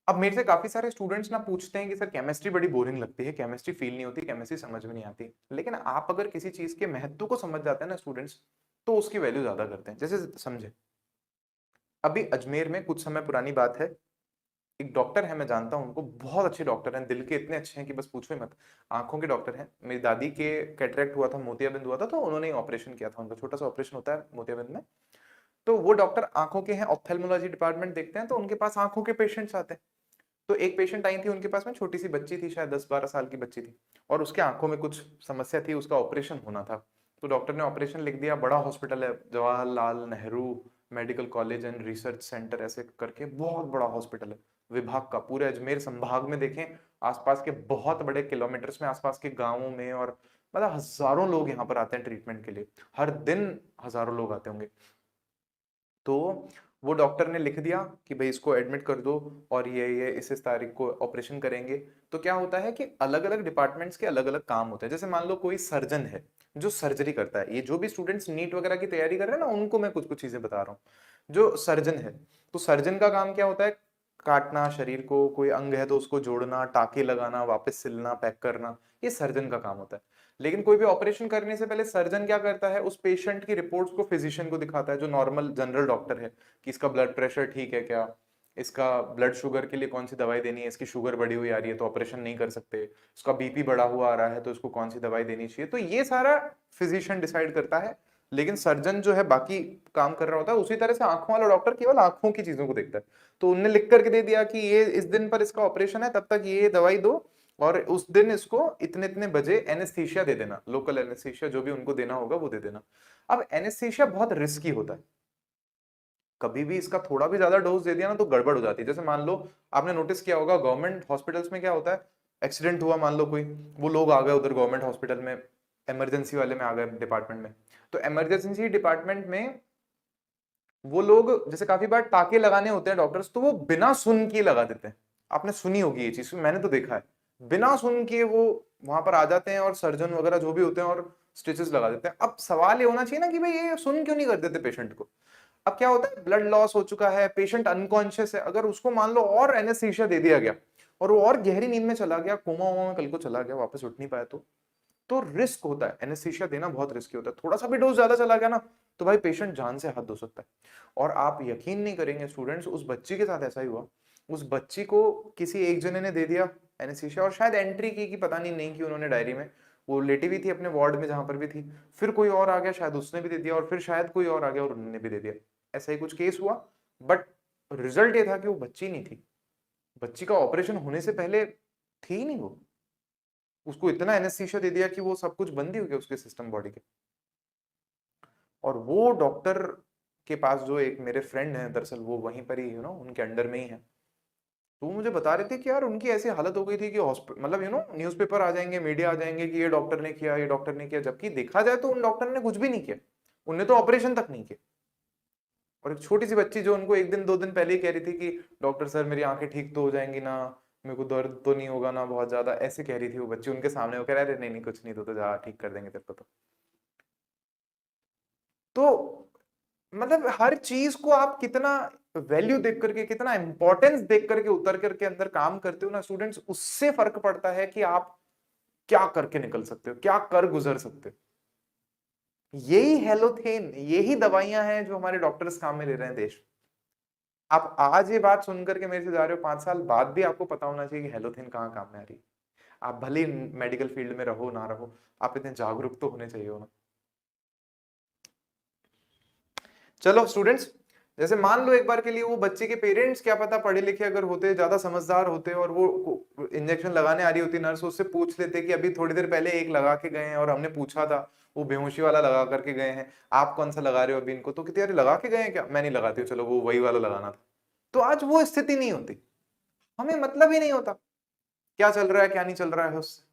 अब मेरे से काफी सारे स्टूडेंट्स ना पूछते हैं कि सर केमिस्ट्री बड़ी बोरिंग लगती है, केमिस्ट्री फील नहीं होती, केमिस्ट्री समझ में नहीं आती। लेकिन आप अगर किसी चीज के महत्व को समझ जाते हैं ना स्टूडेंट्स, तो उसकी वैल्यू ज्यादा करते हैं। जैसे समझे, अभी अजमेर में कुछ समय पुरानी बात है, एक डॉक्टर है, मैं जानता हूं उनको, बहुत अच्छे डॉक्टर हैं, दिल के इतने अच्छे हैं कि बस पूछो ही मत। आंखों के डॉक्टर हैं। मेरी दादी के कैटरेक्ट हुआ था, मोतियाबिंद हुआ था, तो उन्होंने ऑपरेशन किया था, उनका छोटा सा ऑपरेशन होता है मोतियाबिंद में। तो वो डॉक्टर आंखों के हैं, ऑप्थेल्मोलॉजी डिपार्टमेंट देखते हैं, तो उनके पास आंखों के पेशेंट्स आते हैं। तो एक पेशेंट आई थी उनके पास में, छोटी सी बच्ची थी, शायद 10-12 साल की बच्ची थी, और उसके आंखों में कुछ समस्या थी, उसका ऑपरेशन होना था। तो डॉक्टर ने ऑपरेशन लिख दिया। बड़ा हॉस्पिटल है, Jawaharlal Nehru medical college and research centre ऐसे करके, बहुत बड़ा हॉस्पिटल है, विभाग का, पूरे अजमेर संभाग में देखें, आसपास के बहुत बड़े किलोमीटर्स में, आसपास के गांवों में, और मतलब हजारों लोग यहाँ पर आते हैं ट्रीटमेंट के लिए, हर दिन हजारों लोग आते होंगे। तो वो डॉक्टर ने लिख दिया कि भाई इसको एडमिट कर दो, और ये इस तारीख को ऑपरेशन करेंगे। तो क्या होता है कि अलग अलग डिपार्टमेंट्स के अलग अलग काम होते हैं। जैसे मान लो कोई सर्जन है जो सर्जरी करता है, ये जो भी स्टूडेंट्स नीट वगैरह की तैयारी कर रहे हैं ना, उनको मैं कुछ कुछ चीजें बता रहा हूँ। जो सर्जन है, तो सर्जन का काम क्या होता है? काटना शरीर को, कोई अंग है तो उसको जोड़ना, टाके लगाना, वापस सिलना, पैक करना, ये सर्जन का काम होता है। लेकिन कोई भी ऑपरेशन करने से पहले सर्जन क्या करता है? उस पेशेंट की रिपोर्ट्स को फिजिशियन को दिखाता है, जो नॉर्मल जनरल डॉक्टर है, कि इसका ब्लड प्रेशर ठीक है क्या, इसका ब्लड शुगर के लिए कौन सी दवाई देनी है, इसकी शुगर बढ़ी हुई आ रही है तो ऑपरेशन नहीं कर सकते, इसका बीपी बढ़ा हुआ आ रहा है तो इसको कौन सी दवाई देनी चाहिए। तो ये सारा फिजिशियन डिसाइड करता है। लेकिन सर्जन जो है बाकी काम कर रहा होता है। उसी तरह से आंखों वाला डॉक्टर केवल आंखों की चीजों को देखता है। तो उनने लिख करके दे दिया कि ये इस दिन पर इसका ऑपरेशन है, तब तक ये दवाई दो, और उस दिन इसको इतने इतने बजे एनेस्थीसिया दे देना, लोकल एनेस्थीसिया जो भी उनको देना होगा वो दे देना। अब एनेस्थीसिया बहुत रिस्की होता है, कभी भी इसका थोड़ा भी ज्यादा डोज दे दिया ना तो गड़बड़ हो जाती है। जैसे मान लो, आपने नोटिस किया होगा गवर्नमेंट हॉस्पिटल्स में क्या होता है, एक्सीडेंट हुआ मान लो कोई, वो लोग आ गए उधर गवर्नमेंट हॉस्पिटल में, इमरजेंसी वाले में आ गए डिपार्टमेंट में। तो इमरजेंसी डिपार्टमेंट में वो लोग, जैसे काफी बार टाके लगाने होते हैं डॉक्टर्स, तो वो बिना सुन के लगा देते हैं। आपने सुनी होगी ये चीज, मैंने तो देखा है, बिना सुन के वो वहां पर आ जाते हैं, और सर्जन वगैरह जो भी होते हैं, और स्टिचेस लगा देते हैं। अब सवाल ये होना चाहिए ना कि भाई ये सुन क्यों नहीं कर देते पेशेंट को? अब क्या होता है, ब्लड लॉस हो चुका है, पेशेंट अनकॉन्शियस है, अगर उसको मान लो और एनेस्थीसिया दे दिया गया, और वो और गहरी नींद में चला गया, कोमा वोमा में कल को चला गया, वापस उठ नहीं पाया, तो रिस्क होता है। एनेस्थीसिया देना बहुत रिस्की होता है। थोड़ा सा भी डोज ज्यादा चला गया ना, तो भाई पेशेंट जान से हाथ धो सकता है। और आप यकीन नहीं करेंगे स्टूडेंट्स, उस बच्ची के साथ ऐसा ही हुआ। उस बच्ची को किसी एक जने ने दे दिया एनेस्थीसिया, और शायद एंट्री की कि पता नहीं की उन्होंने डायरी में, वो लेटी हुई थी अपने वार्ड में जहां पर भी थी, फिर कोई और आ गया, शायद उसने भी दे दिया, और फिर शायद कोई और आ गया और उन्होंने भी दे दिया। ऐसा ही कुछ केस हुआ। बट रिजल्ट ये था कि वो बच्ची नहीं थी, बच्ची का ऑपरेशन होने से पहले थी ही नहीं वो। उसको इतना एनेस्थीसिया दे दिया कि वो सब कुछ बंद ही हो गया उसके सिस्टम बॉडी के। और वो डॉक्टर के पास, जो एक मेरे फ्रेंड हैं दरअसल, वो वहीं पर ही उनके अंडर में ही है। तो वो मुझे बता रहे थे कि यार उनकी ऐसी हालत हो गई थी कि मतलब न्यूज़पेपर आ जाएंगे, मीडिया आ जाएंगे कि ये डॉक्टर ने किया, ये डॉक्टर ने किया, जबकि देखा जाए तो उन डॉक्टर ने कुछ भी नहीं किया, उनने तो ऑपरेशन तक नहीं किया। और एक छोटी सी बच्ची जो उनको एक दिन दो दिन पहले ही कह रही थी कि डॉक्टर सर मेरी आंखें ठीक तो हो जाएंगी ना, मेरे को दर्द तो नहीं होगा ना बहुत ज्यादा, ऐसे कह रही थी वो बच्ची उनके सामने। वो कह रहे नहीं नहीं कुछ नहीं, तो जा ठीक कर देंगे तेरे को। तो मतलब हर चीज को आप कितना वैल्यू देख करके, कितना इंपॉर्टेंस देख करके उतर करके अंदर काम करते हो ना स्टूडेंट्स, उससे फर्क पड़ता है कि आप क्या करके निकल सकते हो, क्या कर गुजर सकते हो। यही हेलोथेन, यही दवाइयां हैं जो हमारे डॉक्टर्स काम में ले रहे हैं देश। आप आज ये बात सुन करके मेरे से जा रहे हो, 5 साल बाद भी आपको पता होना चाहिए कि हेलोथेन कहाँ काम में आ रही है। आप भले ही मेडिकल फील्ड में रहो ना रहो, आप इतने जागरूक तो होने चाहिए हो ना। चलो स्टूडेंट्स, जैसे मान लो एक बार के लिए वो बच्चे के पेरेंट्स क्या पता पढ़े लिखे अगर होते, ज्यादा समझदार होते, और वो इंजेक्शन लगाने आ रही होती नर्स, उससे पूछ लेते कि अभी थोड़ी देर पहले एक लगा के गए हैं और हमने पूछा था, वो बेहोशी वाला लगा करके गए हैं, आप कौन सा लगा रहे हो अभी इनको? तो कहते अरे लगा के गए हैं क्या? मैं नहीं लगाती हूँ, चलो वो वही वाला लगाना था। तो आज वो स्थिति नहीं होती, हमें मतलब ही नहीं होता क्या चल रहा है क्या नहीं चल रहा है उससे।